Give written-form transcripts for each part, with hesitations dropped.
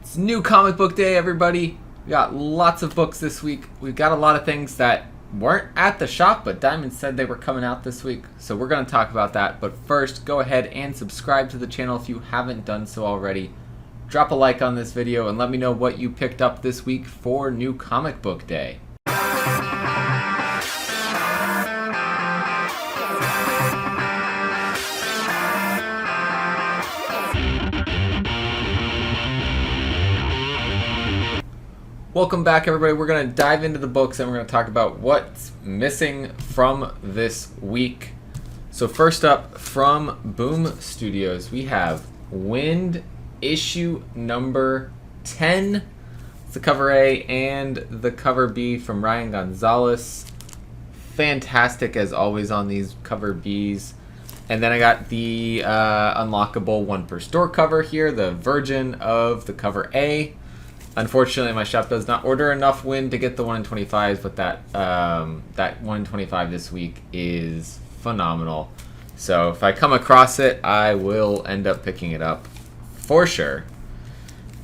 It's new comic book day, everybody. We got lots of books this week. We've got a lot of things that weren't at the shop, but Diamond said they were coming out this week, so we're going to talk about that. But first, go ahead and subscribe to the channel if you haven't done so already. Drop a like on this video and let me know what you picked up this week for new comic book day. Welcome back, everybody. We're going to dive into the books and we're going to talk about what's missing from this week. So first up, from Boom Studios, we have Wind issue number 10. It's the cover A and the cover B from Ryan Gonzalez. Fantastic as always on these cover Bs. And then I got the unlockable one per store cover here, the version of the cover A. Unfortunately, my shop does not order enough Wind to get the 1 in 25s, but that 1 in 25 this week is phenomenal. So if I come across it, I will end up picking it up for sure.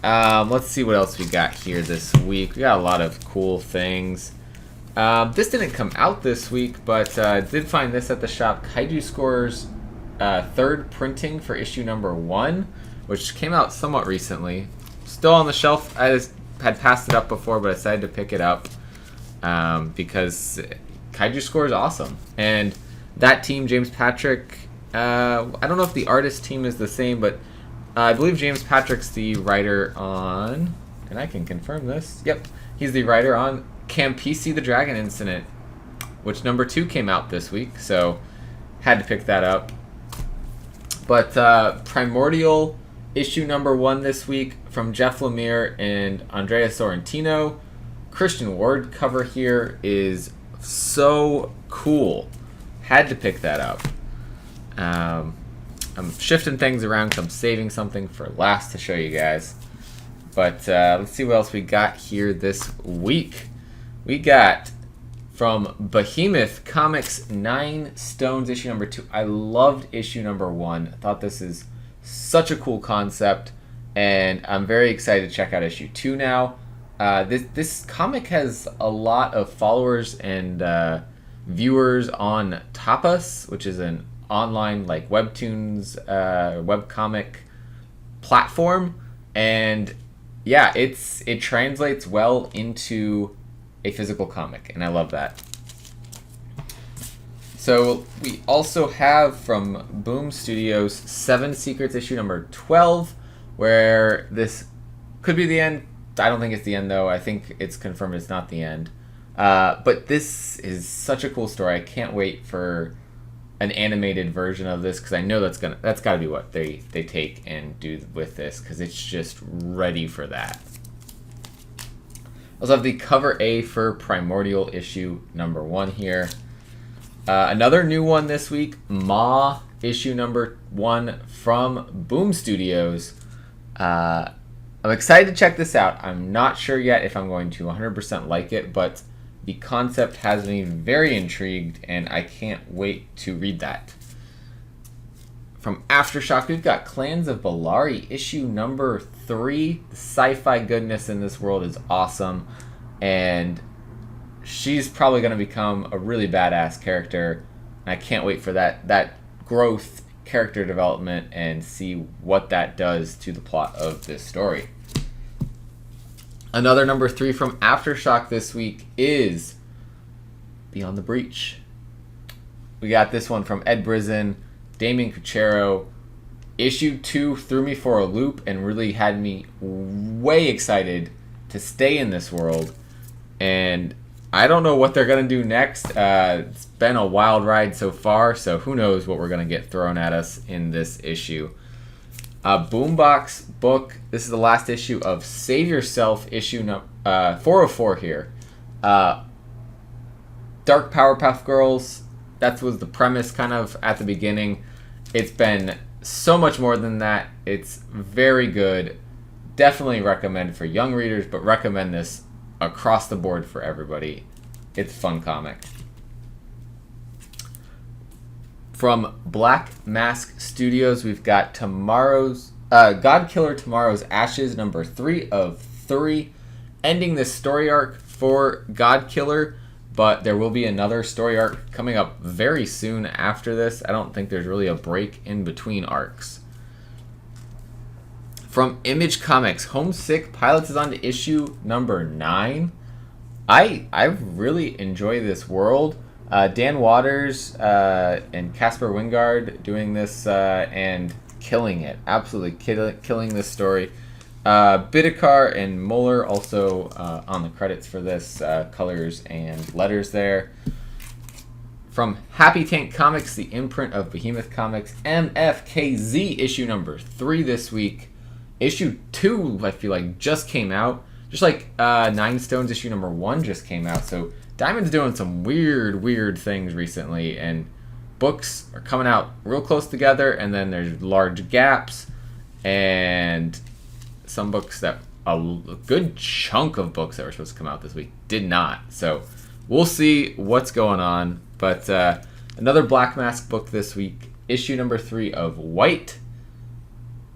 Let's see what else we got here this week. We got a lot of cool things. This didn't come out this week, but did find this at the shop. Kaiju Score's third printing for issue number 1, which came out somewhat recently. Still on the shelf. I just had passed it up before, but I decided to pick it up because Kaiju Score is awesome. And that team, James Patrick, I don't know if the artist team is the same, but I believe James Patrick's the writer on, and I can confirm this. Yep, he's the writer on Campisi the Dragon Incident, which number 2 came out this week, so had to pick that up. But Primordial issue number 1 this week from Jeff Lemire and Andrea Sorrentino. Christian Ward cover here is so cool. Had to pick that up. I'm shifting things around because I'm saving something for last to show you guys. But let's see what else we got here this week. We got from Behemoth Comics 9 Stones issue number 2. I loved issue number 1. I thought this is such a cool concept, and I'm very excited to check out issue 2 now. This comic has a lot of followers and viewers on Tapas, which is an online like webtoons webcomic platform, and yeah, it translates well into a physical comic, and I love that. So we also have from Boom Studios 7 Secrets issue number 12, where this could be the end. I don't think it's the end though. I think it's confirmed it's not the end. But this is such a cool story. I can't wait for an animated version of this because I know that's got to be what they take and do with this, because it's just ready for that. I also have the cover A for Primordial issue number 1 here. Another new one this week, Ma issue number 1 from Boom Studios. I'm excited to check this out. I'm not sure yet if I'm going to 100% like it, but the concept has me very intrigued, and I can't wait to read that. From Aftershock, we've got Clans of Bellari issue number 3. The sci-fi goodness in this world is awesome, and she's probably going to become a really badass character. I can't wait for that growth, character development, and see what that does to the plot of this story. Another number 3 from Aftershock this week is Beyond the Breach. We got this one from Ed Brisson, Damien Cuchero. Issue 2 threw me for a loop and really had me way excited to stay in this world. And I don't know what they're going to do next. It's been a wild ride so far, so who knows what we're going to get thrown at us in this issue. Boombox book. This is the last issue of Save Yourself, issue 404 here. Dark Powerpuff Girls. That was the premise kind of at the beginning. It's been so much more than that. It's very good. Definitely recommend for young readers, but recommend this across the board for everybody. It's a fun comic. From Black Mask Studios, we've got Tomorrow's God Killer Tomorrow's Ashes, number 3 of 3, ending this story arc for God Killer, but there will be another story arc coming up very soon after this. I don't think there's really a break in between arcs. From Image Comics, Homesick Pilots is on to issue number 9. I really enjoy this world. Dan Waters and Casper Wingard doing this and killing it. Absolutely killing this story. Bidikar and Muller also on the credits for this, colors and letters there. From Happy Tank Comics, the imprint of Behemoth Comics, MFKZ, issue number 3 this week. Issue 2, I feel like, just came out. Just like Nine Stones issue number 1 just came out. So Diamond's doing some weird things recently, and books are coming out real close together, and then there's large gaps, and some books that a good chunk of books that were supposed to come out this week did not. So we'll see what's going on. But another Black Mask book this week, issue number 3 of White.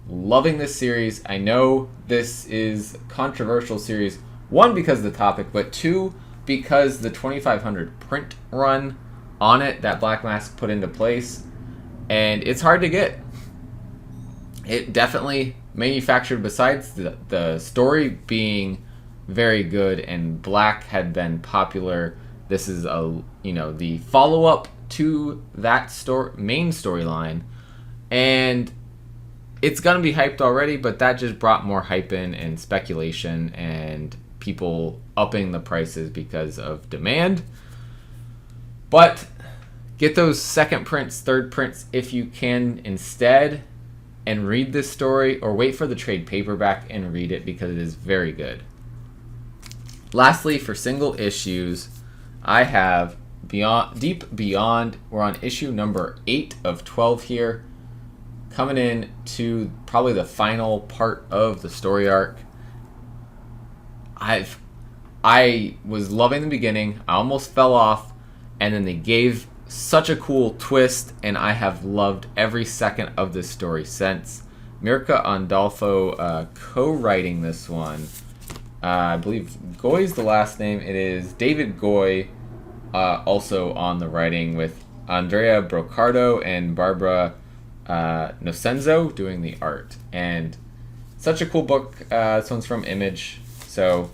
Loving this series. I know this is a controversial series, 1 because of the topic, but 2 because the 2500 print run on it that Black Mask put into place, and it's hard to get. It definitely manufactured, besides the story being very good and Black had been popular. This is the follow-up to that main storyline, and it's gonna be hyped already, but that just brought more hype in and speculation and people upping the prices because of demand. But get those second prints, third prints if you can instead, and read this story, or wait for the trade paperback and read it because it is very good. Lastly, for single issues, I have Deep Beyond. We're on issue number 8 of 12 here, coming in to probably the final part of the story arc. I was loving the beginning. I almost fell off, and then they gave such a cool twist, and I have loved every second of this story since. Mirka Andolfo co-writing this one. I believe Goy's the last name. It is David Goy, also on the writing, with Andrea Brocardo and Barbara Nocenzo doing the art. And such a cool book. This one's from Image, so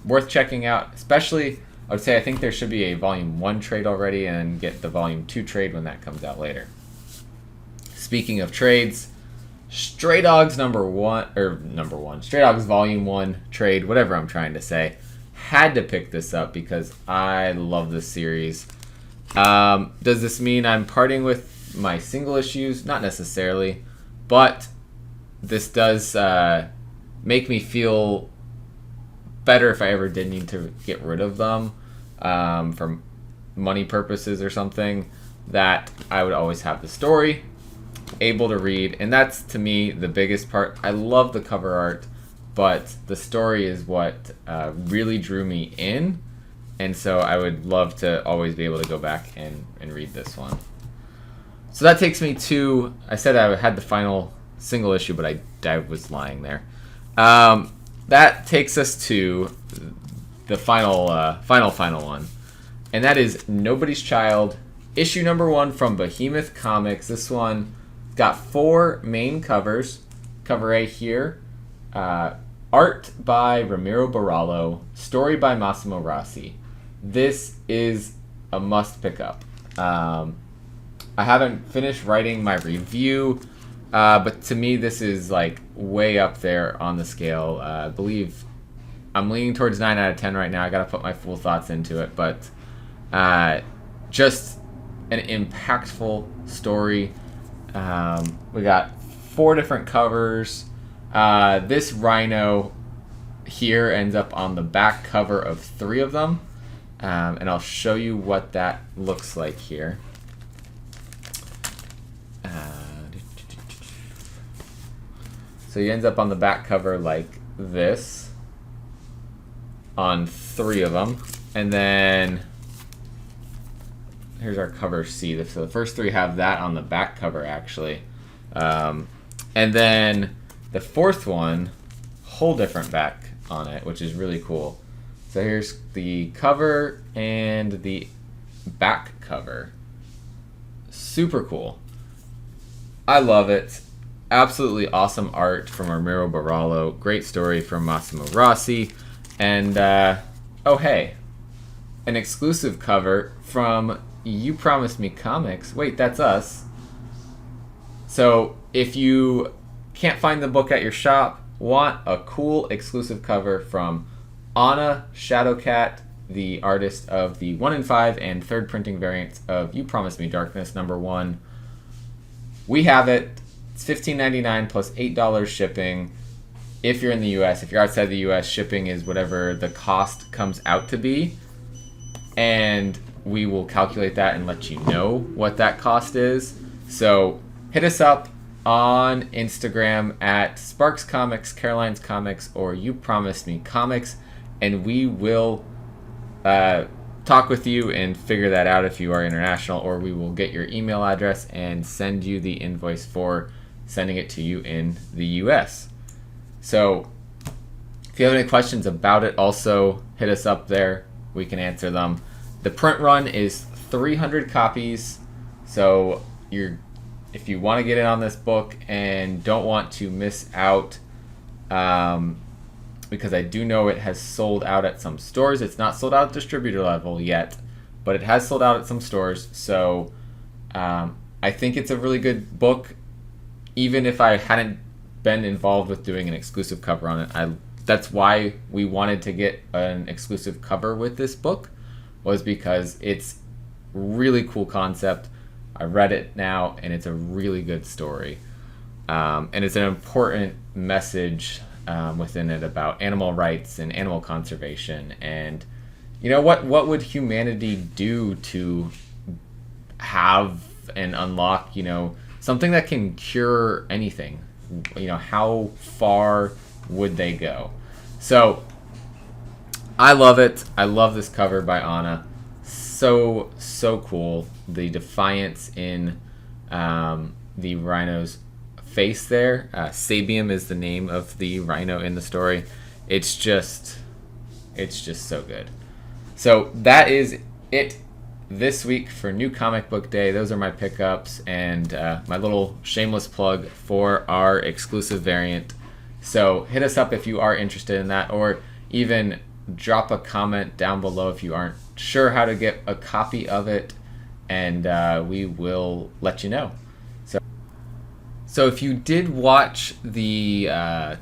worth checking out. Especially, I would say, I think there should be a volume 1 trade already, and get the volume 2 trade when that comes out later. Speaking of trades, Stray Dogs Stray Dogs volume 1 trade, whatever I'm trying to say. Had to pick this up because I love this series. Does this mean I'm parting with my single issues? Not necessarily, but this does make me feel better if I ever did need to get rid of them for money purposes or something, that I would always have the story able to read. And that's, to me, the biggest part. I love the cover art, but the story is what really drew me in, and so I would love to always be able to go back and read this one. So that takes me to, I said I had the final single issue, but I was lying there. That takes us to the final one, and that is Nobody's Child, issue number 1 from Behemoth Comics. This one got 4 main covers. Cover A here, art by Ramiro Borrallo, story by Massimo Rosi. This is a must pick up. I haven't finished writing my review, but to me this is like way up there on the scale. I believe I'm leaning towards 9 out of 10 right now. I gotta put my full thoughts into it, but just an impactful story. We got 4 different covers. This rhino here ends up on the back cover of 3 of them, and I'll show you what that looks like here. So he ends up on the back cover like this on 3 of them, and then here's our cover C. So the first 3 have that on the back cover, actually. And then The fourth one, whole different back on it, which is really cool. So here's the cover and the back cover. Super cool. I love it. Absolutely awesome art from Ramiro Borrallo. Great story from Massimo Rosi. And, oh hey, an exclusive cover from You Promised Me Comics. Wait, that's us. So if you can't find the book at your shop, want a cool exclusive cover from Anna Shadowcat, the artist of the 1 in 5 and 3rd printing variants of You Promised Me Darkness #1. We have it. It's $15.99 plus $8 shipping if you're in the US. If you're outside the US, shipping is whatever the cost comes out to be. And we will calculate that and let you know what that cost is. So hit us up on Instagram at Sparks Comics, Caroline's Comics, or You Promised Me Comics, and we will talk with you and figure that out if you are international, or we will get your email address and send you the invoice for sending it to you in the US. So if you have any questions about it, also hit us up there. We can answer them. The print run is 300 copies. So if you want to get in on this book and don't want to miss out, because I do know it has sold out at some stores. It's not sold out at distributor level yet, but it has sold out at some stores. So I think it's a really good book. Even if I hadn't been involved with doing an exclusive cover on it, that's why we wanted to get an exclusive cover with this book, was because it's really cool concept. I read it now, and it's a really good story. And it's an important message within it about animal rights and animal conservation. And, you know, what would humanity do to have and unlock, you know, something that can cure anything? You know, how far would they go? So I love it. I love this cover by Anna. So cool. The defiance in the rhino's face there. Sabium is the name of the rhino in the story. It's just so good. So that is it this week for New Comic Book Day. Those are my pickups and my little shameless plug for our exclusive variant. So hit us up if you are interested in that, or even drop a comment down below if you aren't sure how to get a copy of it, and we will let you know. So if you did watch the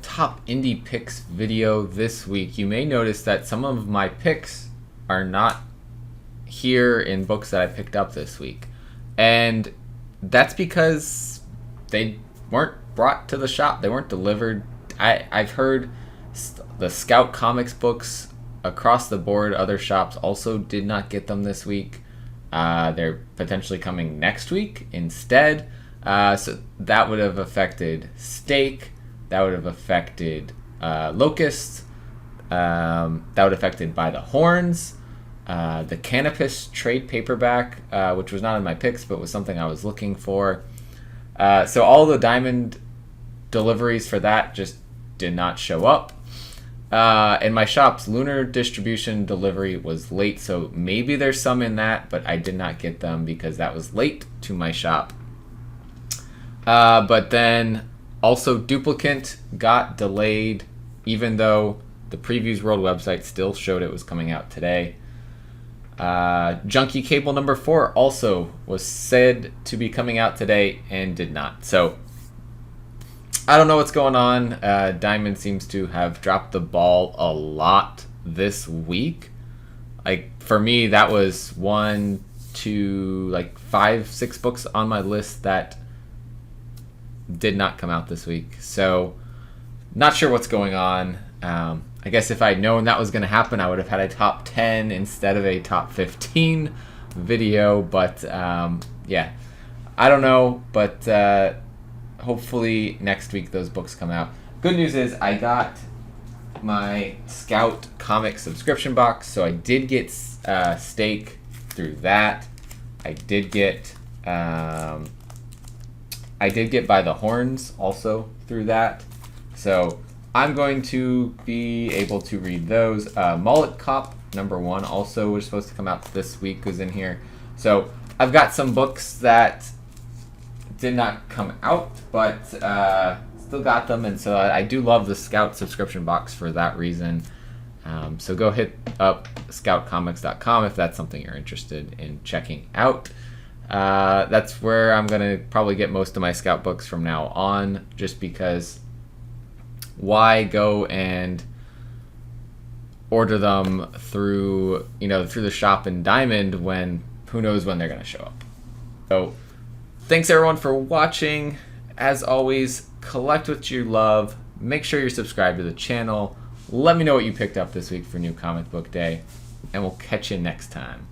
top indie picks video this week, you may notice that some of my picks are not here in books that I picked up this week. And that's because they weren't brought to the shop. They weren't delivered. I've heard the Scout Comics books across the board, other shops also did not get them this week. They're potentially coming next week instead. So that would have affected Stake. That would have affected Locust. That would have affected By the Horns. The Canopus trade paperback, which was not in my picks, but was something I was looking for. So all the Diamond deliveries for that just did not show up. And my shop's Lunar distribution delivery was late, so maybe there's some in that, but I did not get them because that was late to my shop. But then also Duplicant got delayed, even though the Previews World website still showed it was coming out today. Junkie Cable number 4 also was said to be coming out today and did not. So I don't know what's going on. Diamond seems to have dropped the ball a lot this week. Like for me, that was 1, 2, like 5, 6 books on my list that did not come out this week. So not sure what's going on. I guess if I'd known that was going to happen, I would have had a top 10 instead of a top 15 video. But yeah, I don't know. But hopefully next week those books come out. Good news is I got my Scout Comics subscription box, so I did get Stake through that. I did get By the Horns also through that. So I'm going to be able to read those. Mullet Cop #1 also was supposed to come out this week, was in here. So I've got some books that did not come out, but still got them, and so I do love the Scout subscription box for that reason. So go hit up scoutcomics.com if that's something you're interested in checking out. That's where I'm going to probably get most of my Scout books from now on, just because why go and order them through the shop in Diamond when who knows when they're going to show up. So thanks everyone for watching. As always, collect what you love. Make sure you're subscribed to the channel. Let me know what you picked up this week for New Comic Book Day, and we'll catch you next time.